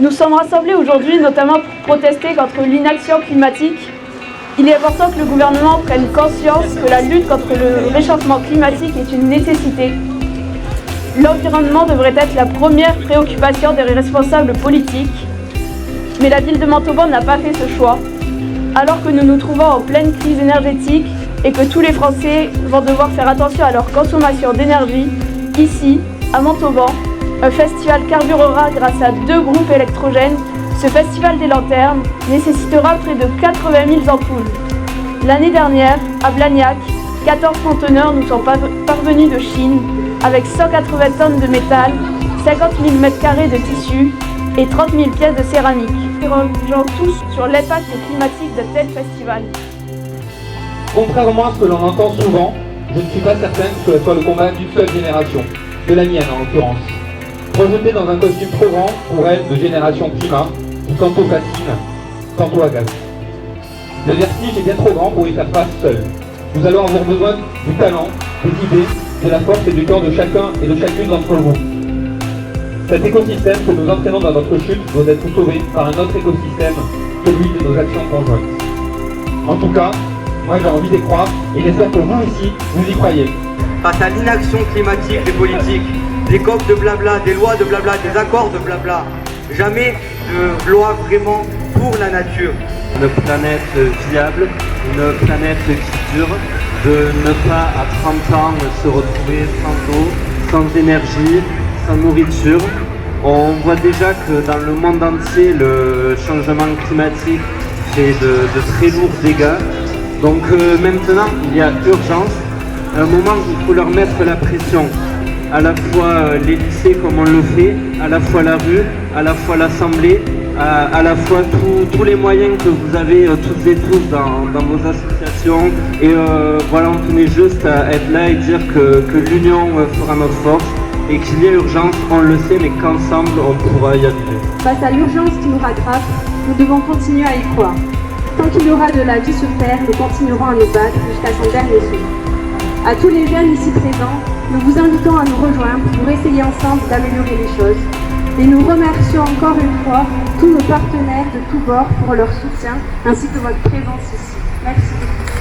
Nous sommes rassemblés aujourd'hui notamment pour protester contre l'inaction climatique. Il est important que le gouvernement prenne conscience que la lutte contre le réchauffement climatique est une nécessité. L'environnement devrait être la première préoccupation des responsables politiques, mais la ville de Montauban n'a pas fait ce choix. Alors que nous nous trouvons en pleine crise énergétique et que tous les Français vont devoir faire attention à leur consommation d'énergie, ici, à Montauban, un festival carburera grâce à 2 groupes électrogènes. Ce festival des lanternes nécessitera près de 80 000 ampoules. L'année dernière, à Blagnac, 14 conteneurs nous sont parvenus de Chine avec 180 tonnes de métal, 50 000 m² de tissu et 30 000 pièces de céramique. Nous interrogeons tous sur l'impact climatique de tel festival. Contrairement à ce que l'on entend souvent, je ne suis pas certain que ce soit le combat d'une seule génération, de la mienne en l'occurrence. Projetée dans un costume trop grand pour elle de génération climat, qui tantôt fascine, tantôt agace. Le vertige est bien trop grand pour y faire face seul. Nous allons avoir besoin du talent, des idées, de la force et du temps de chacun et de chacune d'entre vous. Cet écosystème que nous entraînons dans notre chute doit être sauvé par un autre écosystème, celui de nos actions conjointes. En tout cas, moi j'ai envie d'y croire et j'espère que vous ici, vous y croyez. Face à l'inaction climatique des politiques, des COP de blabla, des lois de blabla, des accords de blabla, jamais de loi vraiment pour la nature. Une planète viable, une planète qui dure, de ne pas à 30 ans se retrouver sans eau, sans énergie, sans nourriture. On voit déjà que dans le monde entier, le changement climatique fait de très lourds dégâts. Donc maintenant, il y a urgence, un moment où il faut leur mettre la pression. À la fois les lycées comme on le fait, à la fois la rue, à la fois l'Assemblée, à la fois tous les moyens que vous avez toutes et tous dans vos associations. Et voilà, on tenait juste à être là et dire que l'union fera notre force et qu'il y a urgence, on le sait, mais qu'ensemble on pourra y arriver. Face à l'urgence qui nous rattrape, nous devons continuer à y croire. Tant qu'il y aura de la vie sur Terre, nous continuerons à nous battre jusqu'à son dernier souffle. À tous les jeunes ici présents, nous vous invitons à nous rejoindre pour essayer ensemble d'améliorer les choses. Et nous remercions encore une fois tous nos partenaires de tous bords pour leur soutien ainsi que votre présence ici. Merci beaucoup.